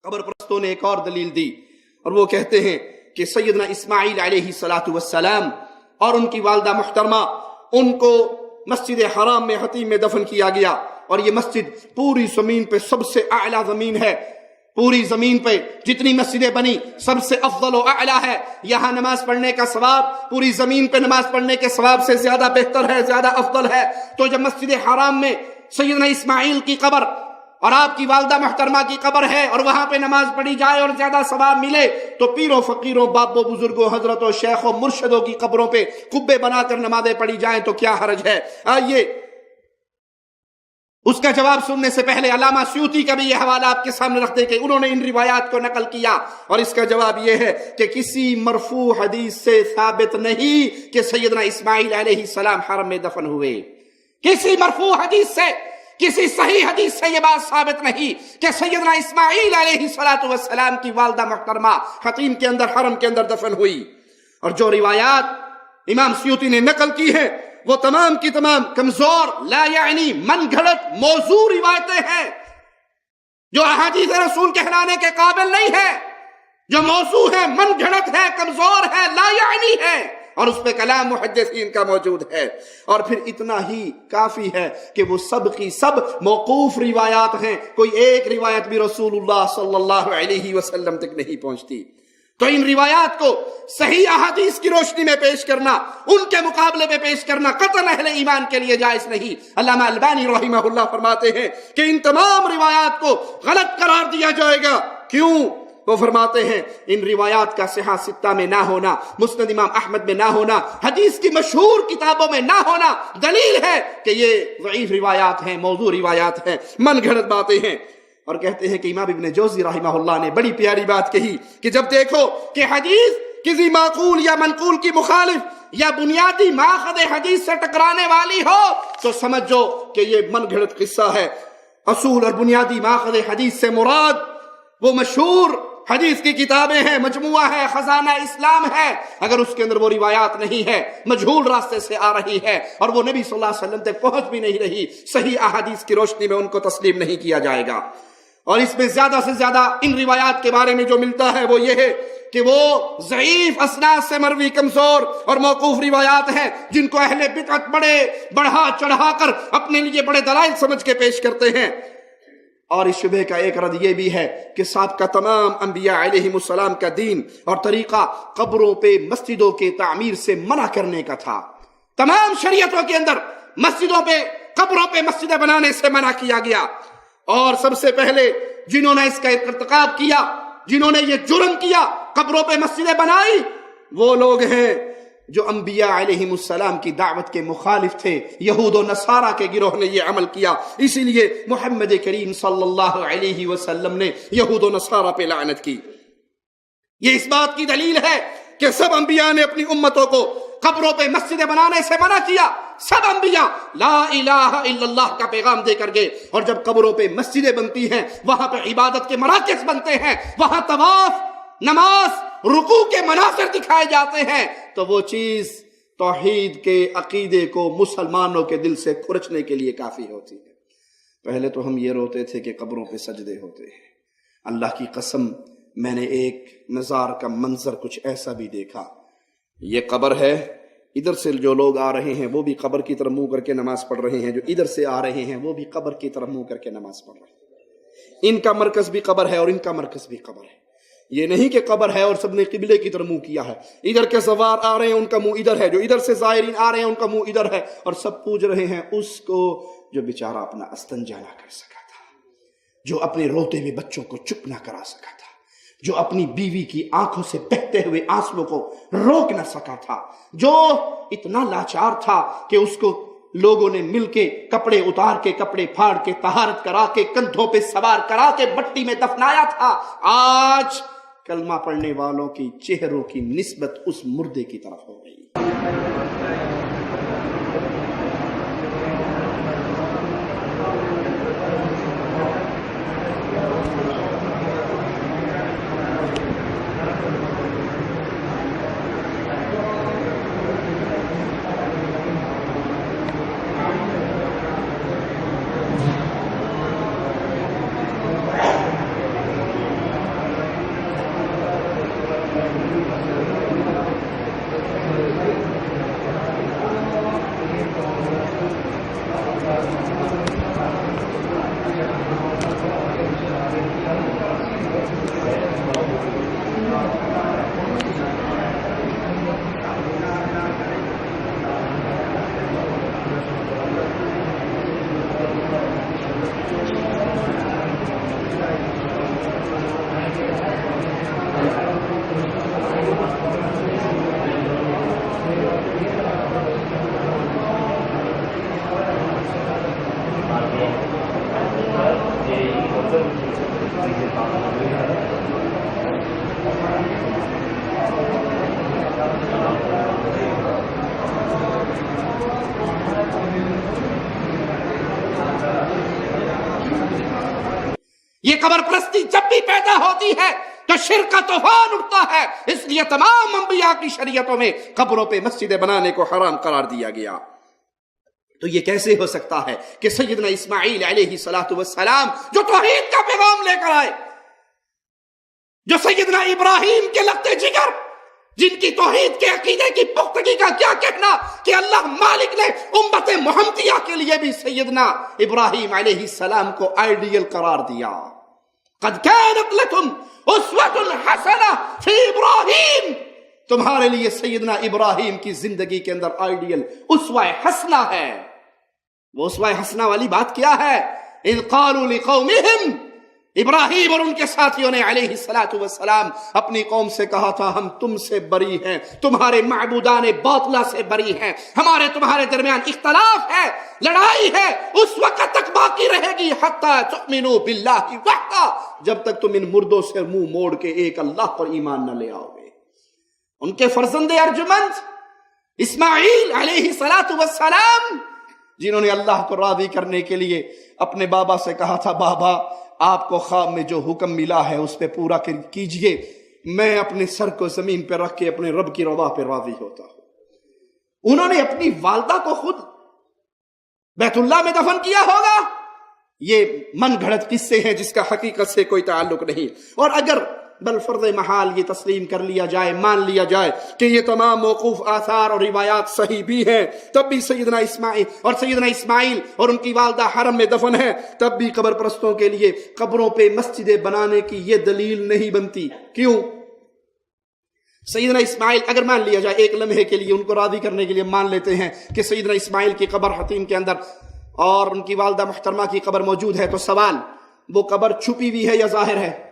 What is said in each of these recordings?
قبر پرستوں نے ایک اور دلیل دی اور وہ کہتے ہیں کہ سیدنا اسماعیل علیہ السلام اور ان کی والدہ محترمہ ان کو مسجد حرام میں حتیم میں دفن کیا گیا، اور یہ مسجد پوری زمین پہ سب سے اعلیٰ زمین ہے، پوری زمین پہ جتنی مسجدیں بنی سب سے افضل و اعلیٰ ہے۔ یہاں نماز پڑھنے کا ثواب پوری زمین پہ نماز پڑھنے کے ثواب سے زیادہ بہتر ہے، زیادہ افضل ہے۔ تو جب مسجد حرام میں سیدنا اسماعیل کی قبر اور آپ کی والدہ محترمہ کی قبر ہے اور وہاں پہ نماز پڑھی جائے اور زیادہ ثواب ملے، تو پیروں فقیروں باپوں بزرگوں حضرتوں شیخوں مرشدوں کی قبروں پہ قبے بنا کر نمازیں پڑھی جائیں تو کیا حرج ہے؟ آئیے اس کا جواب سننے سے پہلے علامہ سیوطی کا بھی یہ حوالہ آپ کے سامنے رکھ دیں کہ انہوں نے ان روایات کو نقل کیا، اور اس کا جواب یہ ہے کہ کسی مرفوع حدیث سے ثابت نہیں کہ سیدنا اسماعیل علیہ السلام حرم میں دفن ہوئے۔ کسی مرفوع حدیث سے، کسی صحیح حدیث سے یہ بات ثابت نہیں کہ سیدنا اسماعیل علیہ السلام کی والدہ محترمہ حتیم کے اندر حرم کے اندر دفن ہوئی۔ اور جو روایات امام سیوطی نے نقل کی ہیں وہ تمام کی تمام کمزور، لا یعنی من گھڑت موضوع روایتیں ہیں جو احادیث رسول کہلانے کے قابل نہیں ہے، جو موضوع ہے، من گھڑت ہے، کمزور ہے، لا یعنی ہے، اور اس پہ کلام محدثین کا موجود ہے۔ اور پھر اتنا ہی کافی ہے کہ وہ سب کی سب موقوف روایات ہیں، کوئی ایک روایت بھی رسول اللہ صلی اللہ علیہ وسلم تک نہیں پہنچتی۔ تو ان روایات کو صحیح احادیث کی روشنی میں پیش کرنا، ان کے مقابلے میں پیش کرنا قطعاً اہل ایمان کے لیے جائز نہیں۔ علامہ البانی رحمہ اللہ فرماتے ہیں کہ ان تمام روایات کو غلط قرار دیا جائے گا۔ کیوں؟ وہ فرماتے ہیں ان روایات کا صحیح ستہ میں نہ ہونا، مسند امام احمد میں نہ ہونا، حدیث کی مشہور کتابوں میں نہ ہونا دلیل ہے کہ یہ ضعیف روایات ہیں، موضوع روایات ہیں، من گھڑت باتیں ہیں۔ اور کہتے ہیں کہ امام ابن جوزی رحمہ اللہ نے بڑی پیاری بات کہی کہ جب دیکھو کہ حدیث کسی معقول یا منقول کی مخالف یا بنیادی ماخذ حدیث سے ٹکرانے والی ہو تو سمجھو کہ یہ من گھڑت قصہ ہے۔ اصول اور بنیادی ماخذ حدیث سے مراد وہ مشہور حدیث کی کتابیں ہیں، مجموعہ ہے، خزانہ اسلام ہے۔ اگر اس کے اندر وہ روایات نہیں ہے، مجہول راستے سے آ رہی ہے اور وہ نبی صلی اللہ علیہ وسلم تک پہنچ بھی نہیں رہی، صحیح احادیث کی روشنی میں ان کو تسلیم نہیں کیا جائے گا۔ اور اس میں زیادہ سے زیادہ ان روایات کے بارے میں جو ملتا ہے وہ یہ ہے کہ وہ ضعیف اسناد سے مروی کمزور اور موقوف روایات ہیں جن کو اہل بدعت بڑے بڑھا چڑھا کر اپنے لیے بڑے دلائل سمجھ کے پیش کرتے ہیں۔ اور اس شبہ کا ایک رد یہ بھی ہے کہ سابقہ تمام انبیاء علیہم السلام کا دین اور طریقہ قبروں پہ مسجدوں کے تعمیر سے منع کرنے کا تھا۔ تمام شریعتوں کے اندر مسجدوں پہ، قبروں پہ مسجدیں بنانے سے منع کیا گیا۔ اور سب سے پہلے جنہوں نے اس کا ارتکاب کیا، جنہوں نے یہ جرم کیا، قبروں پہ مسجدیں بنائی، وہ لوگ ہیں جو انبیاء علیہم السلام کی دعوت کے مخالف تھے۔ یہود و نصارہ کے گروہ نے یہ عمل کیا، اسی لیے محمد کریم صلی اللہ علیہ وسلم نے یہود و نصارہ پہ لعنت کی۔ یہ اس بات کی دلیل ہے کہ سب انبیاء نے اپنی امتوں کو قبروں پہ مسجدیں بنانے سے منع کیا۔ سب انبیاء لا الہ الا اللہ کا پیغام دے کر گئے، اور جب قبروں پہ مسجدیں بنتی ہیں، وہاں پہ عبادت کے مراکز بنتے ہیں، وہاں طواف، نماز، رکوع کے مناظر دکھائے جاتے ہیں، تو وہ چیز توحید کے عقیدے کو مسلمانوں کے دل سے کھرچنے کے لیے کافی ہوتی ہے۔ پہلے تو ہم یہ روتے تھے کہ قبروں پہ سجدے ہوتے ہیں، اللہ کی قسم میں نے ایک مزار کا منظر کچھ ایسا بھی دیکھا، یہ قبر ہے، ادھر سے جو لوگ آ رہے ہیں وہ بھی قبر کی طرف منہ کر کے نماز پڑھ رہے ہیں، جو ادھر سے آ رہے ہیں وہ بھی قبر کی طرف منہ کر کے نماز پڑھ رہے ہیں۔ ان کا مرکز بھی قبر ہے اور ان کا مرکز بھی قبر ہے۔ یہ نہیں کہ قبر ہے اور سب نے قبلے کی طرف منہ کیا ہے، ادھر کے سوار آ رہے ہیں ان کا منہ ادھر ہے، جو ادھر سے زائرین آ رہے ہیں ان کا منہ ادھر ہے، اور سب پوج رہے ہیں اس کو جو بیچارہ اپنا استنجا نہ کر سکا تھا، جو اپنے روتے ہوئے بچوں کو چپ نہ کرا سکا تھا، جو اپنی بیوی کی آنکھوں سے بہتے ہوئے آنسوؤں کو روک نہ سکا تھا، جو اتنا لاچار تھا کہ اس کو لوگوں نے مل کے کپڑے اتار کے، کپڑے پھاڑ کے، طہارت کرا کے، کندھوں پہ سوار کرا کے مٹی میں دفنایا تھا۔ آج کلمہ پڑھنے والوں کی چہروں کی نسبت اس مردے کی طرف ہو گئی۔ یہ قبر پرستی جب بھی پیدا ہوتی ہے تو شرک کا طوفان اٹھتا ہے، اس لیے تمام انبیاء کی شریعتوں میں قبروں پہ مسجدیں بنانے کو حرام قرار دیا گیا۔ تو یہ کیسے ہو سکتا ہے کہ سیدنا اسماعیل علیہ السلام جو توحید کا پیغام لے کر آئے، جو سیدنا ابراہیم کے لگتے جگر، جن کی توحید کے عقیدے کی پختگی کا کیا کہنا کہ اللہ مالک نے امت محمدیہ کے لیے بھی سیدنا ابراہیم علیہ السلام کو آئیڈیل قرار دیا۔ قد كانت لكم اسوة حسنة فی ابراہیم، تمہارے لیے سیدنا ابراہیم کی زندگی کے اندر آئیڈیل اسوہ حسنہ ہے۔ وہ اسوہ حسنہ والی بات کیا ہے؟ اذ قالوا لقومهم، ابراہیم اور ان کے ساتھیوں نے علیہ السلام اپنی قوم سے کہا تھا ہم تم سے بری ہیں، تمہارے معبودان باطلہ سے بری ہیں، ہمارے تمہارے درمیان اختلاف ہے، لڑائی ہے، اس وقت تک باقی رہے گی حتی تؤمنوا باللہ وحدہ، جب تک تم ان مردوں سے منہ موڑ کے ایک اللہ پر ایمان نہ لے آؤ گے۔ ان کے فرزند ارجمند اسماعیل علیہ السلام، جنہوں نے اللہ کو راضی کرنے کے لیے اپنے بابا سے کہا تھا بابا آپ کو خواب میں جو حکم ملا ہے اس پہ پورا کیجئے، میں اپنے سر کو زمین پہ رکھ کے اپنے رب کی رضا پہ راضی ہوتا ہوں۔ انہوں نے اپنی والدہ کو خود بیت اللہ میں دفن کیا ہوگا۔ یہ من گھڑت قصے ہیں جس کا حقیقت سے کوئی تعلق نہیں۔ اور اگر بالفرض محال یہ تسلیم کر لیا جائے، مان لیا جائے کہ یہ تمام موقوف آثار اور روایات صحیح بھی ہیں، تب بھی سیدنا اسماعیل اور ان کی والدہ حرم میں دفن ہے، تب بھی قبر پرستوں کے لیے قبروں پہ مسجدیں بنانے کی یہ دلیل نہیں بنتی۔ کیوں؟ سیدنا اسماعیل اگر مان لیا جائے ایک لمحے کے لیے، ان کو راضی کرنے کے لیے مان لیتے ہیں کہ سیدنا اسماعیل کی قبر حتیم کے اندر اور ان کی والدہ محترمہ کی قبر موجود ہے، تو سوال وہ قبر چھپی ہوئی ہے یا ظاہر ہے؟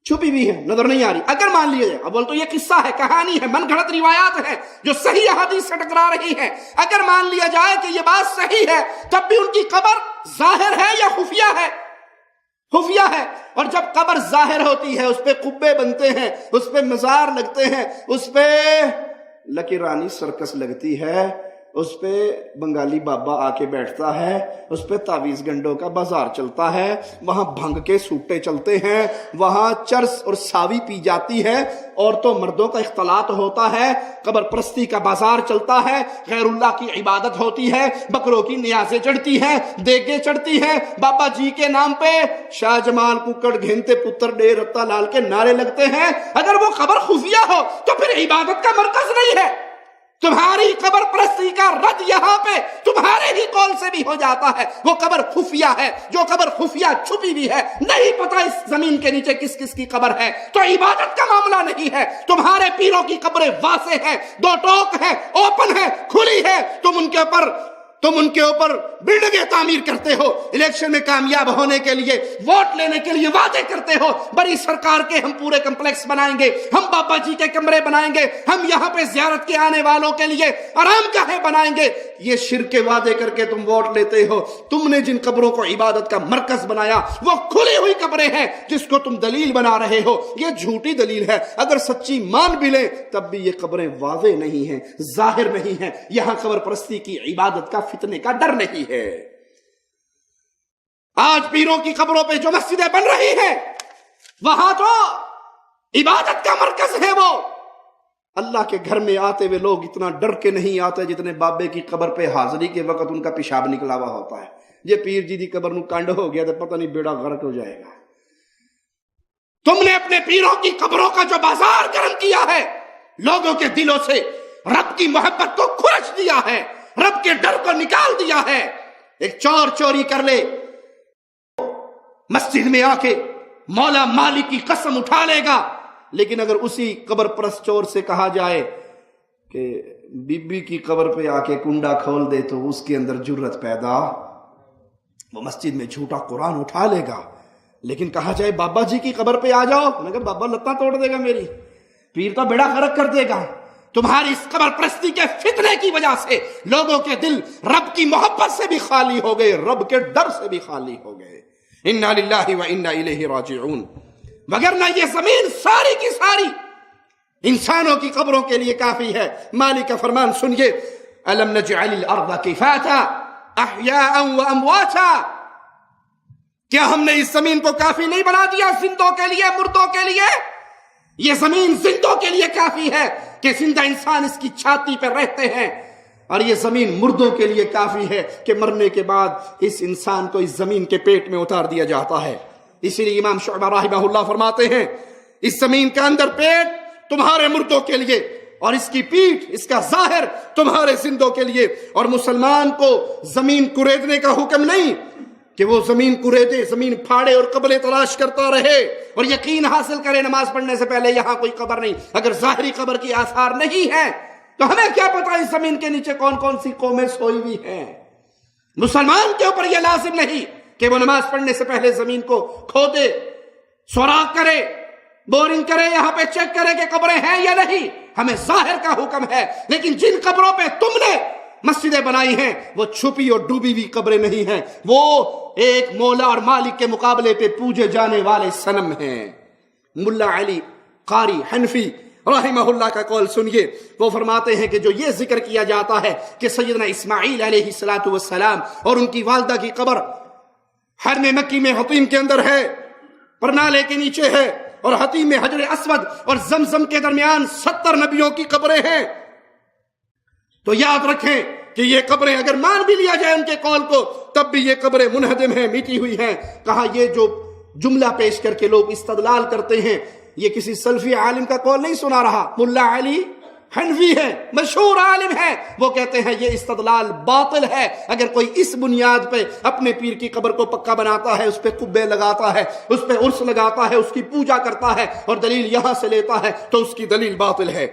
چھپی بھی ہے، نظر نہیں آ رہی۔ اگر مان لیا جائے، اب بول تو یہ قصہ ہے، کہانی ہے، من گھڑت روایات ہے جو صحیح حدیث سے ٹکرا رہی ہے، اگر مان لیا جائے کہ یہ بات صحیح ہے، تب بھی ان کی قبر ظاہر ہے یا خفیہ ہے؟ خفیہ ہے۔ اور جب قبر ظاہر ہوتی ہے، اس پہ قبے بنتے ہیں، اس پہ مزار لگتے ہیں، اس پہ لکیرانی سرکس لگتی ہے، اس پہ بنگالی بابا آ کے بیٹھتا ہے، اس پہ تعویذ گنڈوں کا بازار چلتا ہے، وہاں بھنگ کے سوٹے چلتے ہیں، وہاں چرس اور ساوی پی جاتی ہے، عورتوں مردوں کا اختلاط ہوتا ہے، قبر پرستی کا بازار چلتا ہے، غیر اللہ کی عبادت ہوتی ہے، بکروں کی نیازیں چڑھتی ہیں، دیگیں چڑھتی ہیں، بابا جی کے نام پہ شاہ جمال ککڑ گھنتے پتر ڈے رتا لال کے نعرے لگتے ہیں۔ اگر وہ قبر خفیہ ہو تو پھر عبادت کا مرکز نہیں ہے۔ تمہاری قبر پرستی کا رد یہاں پہ تمہارے ہی قول سے بھی ہو جاتا ہے، وہ قبر خفیہ ہے۔ جو قبر خفیہ چھپی ہوئی ہے، نہیں پتا اس زمین کے نیچے کس کس کی قبر ہے، تو عبادت کا معاملہ نہیں ہے۔ تمہارے پیروں کی قبریں واضح ہیں، دو ٹوک ہے، اوپن ہے، کھلی ہے، تم ان کے اوپر بلڈنگیں تعمیر کرتے ہو، الیکشن میں کامیاب ہونے کے لیے، ووٹ لینے کے لیے وعدے کرتے ہو، بڑی سرکار کے ہم پورے کمپلیکس بنائیں گے، ہم بابا جی کے کمرے بنائیں گے، ہم یہاں پہ زیارت کے آنے والوں کے لیے آرام گاہیں بنائیں گے۔ یہ شرک کے وعدے کر کے تم ووٹ لیتے ہو۔ تم نے جن قبروں کو عبادت کا مرکز بنایا وہ کھلی ہوئی قبریں ہیں جس کو تم دلیل بنا رہے ہو، یہ جھوٹی دلیل ہے۔ اگر سچی مان بھی لیں تب بھی یہ قبریں واضح نہیں ہیں، ظاہر نہیں ہیں۔ یہاں قبر پرستی کی عبادت کا فتنے کا ڈر نہیں ہے۔ آج پیروں کی قبروں پہ جو مسجدیں بن رہی ہیں وہاں تو عبادت کا مرکز ہے۔ وہ اللہ کے گھر میں آتے ہوئے لوگ اتنا ڈر کے نہیں آتے جتنے بابے کی قبر پہ حاضری کے وقت ان کا پیشاب نکلا ہوا ہوتا ہے۔ یہ پیر جی دی قبر نو کانڈ ہو گیا تو پتہ نہیں بیڑا غرق ہو جائے گا۔ تم نے اپنے پیروں کی قبروں کا جو بازار گرم کیا ہے، لوگوں کے دلوں سے رب کی محبت کو کھرچ دیا ہے، رب کے ڈر کو نکال دیا ہے۔ ایک چور چوری کر لے، مسجد میں آ کے مولا مالک کی قسم اٹھا لے گا، لیکن اگر اسی قبر پرست چور سے کہا جائے کہ بی بی کی قبر پہ آ کے کنڈا کھول دے تو اس کے اندر جرت پیدا، وہ مسجد میں جھوٹا قرآن اٹھا لے گا۔ لیکن کہا جائے بابا جی کی قبر پہ آ جاؤ، میں کہا بابا لتاں توڑ دے گا میری، پیر تو بیڑا غرق کر دے گا۔ تمہاری اس قبر پرستی کے فتنے کی وجہ سے لوگوں کے دل رب کی محبت سے بھی خالی ہو گئے، رب کے ڈر سے بھی خالی ہو گئے۔ انا للہ و انا الیہ راجعون. وگرنہ یہ زمین ساری کی ساری انسانوں کی قبروں کے لیے کافی ہے. مالک کا فرمان سنیے، الم نجعل الارض کفاتا احیاء و امواتا، کیا ہم نے اس زمین کو کافی نہیں بنا دیا زندوں کے لیے، مردوں کے لیے؟ یہ زمین زندوں کے لیے کافی ہے کہ زندہ انسان اس کی چھاتی پر رہتے ہیں، اور یہ زمین مردوں کے لیے کافی ہے کہ مرنے کے بعد اس انسان کو اس زمین کے پیٹ میں اتار دیا جاتا ہے. اسی لیے امام شعبہ رحمہ اللہ فرماتے ہیں اس زمین کا اندر پیٹ تمہارے مردوں کے لیے اور اس کی پیٹھ، اس کا ظاہر تمہارے زندوں کے لیے. اور مسلمان کو زمین کوریدنے کا حکم نہیں کہ وہ زمین کوریدے، زمین پھاڑے اور قبریں تلاش کرتا رہے اور یقین حاصل کرے نماز پڑھنے سے پہلے یہاں کوئی قبر نہیں. اگر ظاہری قبر کی آثار نہیں ہے تو ہمیں کیا پتا اس زمین کے نیچے کون کون سی قومیں سوئی ہوئی ہیں. مسلمان کے اوپر یہ لازم نہیں کہ وہ نماز پڑھنے سے پہلے زمین کو کھودے، سوراخ کرے، بورنگ کرے، یہاں پہ چیک کرے کہ قبریں ہیں یا نہیں. ہمیں ظاہر کا حکم ہے. لیکن جن قبروں پہ تم نے مسجدیں بنائی ہیں وہ چھپی اور ڈوبی ہوئی قبریں نہیں ہیں، وہ ایک مولا اور مالک کے مقابلے پہ پوجے جانے والے صنم ہیں. ملا علی قاری حنفی رحمہ اللہ کا قول سنیے. وہ فرماتے ہیں کہ جو یہ ذکر کیا جاتا ہے کہ سیدنا اسماعیل علیہ السلام اور ان کی والدہ کی قبر حرم مکی میں حطیم کے اندر ہے، پرنالے کے نیچے ہے، اور حطیم میں حجر اسود اور زمزم کے درمیان 70 نبیوں کی قبریں ہیں، تو یاد رکھیں کہ یہ قبریں اگر مان بھی لیا جائے ان کے قول کو تب بھی یہ قبریں منہدم ہیں، مٹی ہوئی ہیں. کہا یہ جو جملہ پیش کر کے لوگ استدلال کرتے ہیں یہ کسی سلفی عالم کا قول نہیں سنا رہا. ملا علی حنفی ہے، مشہور عالم ہے، وہ کہتے ہیں یہ استدلال باطل ہے. اگر کوئی اس بنیاد پہ اپنے پیر کی قبر کو پکا بناتا ہے، اس پہ قبے لگاتا ہے، اس پہ عرس لگاتا ہے، اس کی پوجا کرتا ہے اور دلیل یہاں سے لیتا ہے تو اس کی دلیل باطل ہے.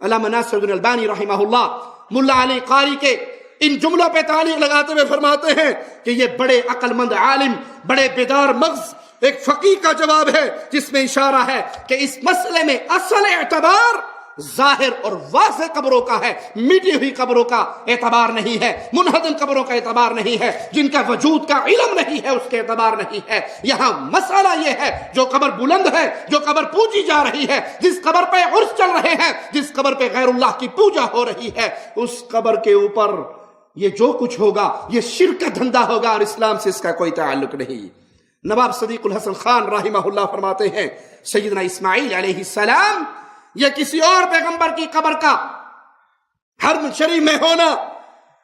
علامہ ناصر الدین البانی رحمہ اللہ ملا علی قاری کے ان جملوں پہ تعلیق لگاتے ہوئے فرماتے ہیں کہ یہ بڑے عقل مند عالم، بڑے بیدار مغز ایک فقیہ کا جواب ہے جس میں اشارہ ہے کہ اس مسئلے میں اصل اعتبار ظاہر اور واضح قبروں کا ہے، مٹی ہوئی قبروں کا اعتبار نہیں ہے، منہدم قبروں کا اعتبار نہیں ہے، جن کا وجود کا علم نہیں ہے اس کے اعتبار نہیں ہے. یہاں مسئلہ یہ ہے جو قبر بلند ہے، جو قبر پوجی جا رہی ہے، جس قبر پہ عرس چل رہے ہیں، جس قبر پہ غیر اللہ کی پوجا ہو رہی ہے، اس قبر کے اوپر یہ جو کچھ ہوگا یہ شرک کا دھندا ہوگا اور اسلام سے اس کا کوئی تعلق نہیں. نواب صدیق الحسن خان رحمہ اللہ فرماتے ہیں سیدنا اسماعیل علیہ السلام یا کسی اور پیغمبر کی قبر کا حرم شریف میں ہونا،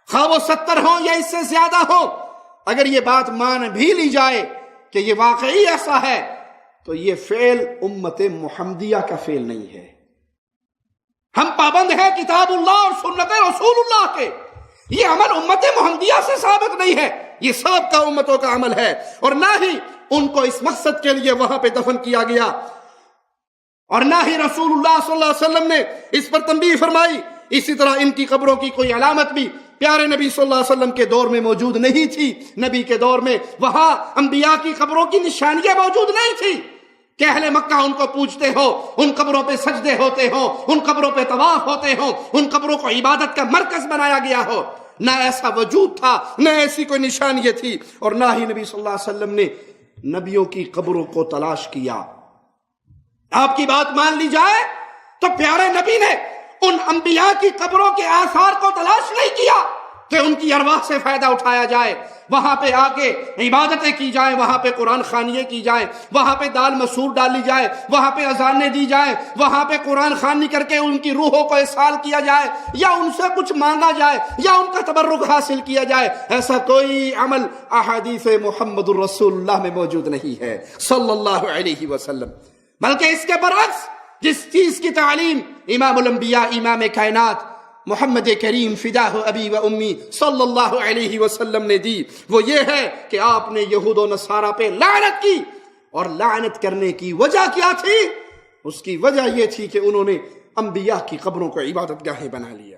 خواہ وہ 70 ہوں یا اس سے زیادہ ہو، اگر یہ بات مان بھی لی جائے کہ یہ واقعی ایسا ہے تو یہ فعل امت محمدیہ کا فعل نہیں ہے. ہم پابند ہیں کتاب اللہ اور سنت رسول اللہ کے. یہ عمل امت محمدیہ سے ثابت نہیں ہے، یہ سب کا امتوں کا عمل ہے، اور نہ ہی ان کو اس مقصد کے لیے وہاں پہ دفن کیا گیا، اور نہ ہی رسول اللہ صلی اللہ علیہ وسلم نے اس پر تنبیہ فرمائی. اسی طرح ان کی قبروں کی کوئی علامت بھی پیارے نبی صلی اللہ علیہ وسلم کے دور میں موجود نہیں تھی. نبی کے دور میں وہاں انبیاء کی قبروں کی نشانیاں موجود نہیں تھی کہ اہل مکہ ان کو پوجتے ہو، ان قبروں پہ سجدے ہوتے ہوں، ان قبروں پہ طواف ہوتے ہوں، ان قبروں کو عبادت کا مرکز بنایا گیا ہو. نہ ایسا وجود تھا، نہ ایسی کوئی نشانیاں تھی، اور نہ ہی نبی صلی اللہ علیہ وسلم نے نبیوں کی قبروں کو تلاش کیا. آپ کی بات مان لی جائے تو پیارے نبی نے ان انبیاء کی قبروں کے آثار کو تلاش نہیں کیا کہ ان کی ارواح سے فائدہ اٹھایا جائے، وہاں پہ آ کے عبادتیں کی جائیں، وہاں پہ قرآن خوانیے کی جائیں، وہاں پہ دال مسور ڈالی جائے، وہاں پہ اذانیں دی جائیں، وہاں پہ قرآن خوانی کر کے ان کی روحوں کو اصال کیا جائے، یا ان سے کچھ مانگا جائے، یا ان کا تبرک حاصل کیا جائے. ایسا کوئی عمل احادیث محمد الرسول اللہ میں موجود نہیں ہے صلی اللہ علیہ وسلم. بلکہ اس کے برعکس جس چیز کی تعلیم امام الانبیاء امام کائنات محمد کریم فداہ ابی و امی صلی اللہ علیہ وسلم نے دی وہ یہ ہے کہ آپ نے یہود و نصارہ پہ لعنت کی. اور لعنت کرنے کی وجہ کیا تھی؟ اس کی وجہ یہ تھی کہ انہوں نے انبیاء کی قبروں کو عبادت گاہیں بنا لیا.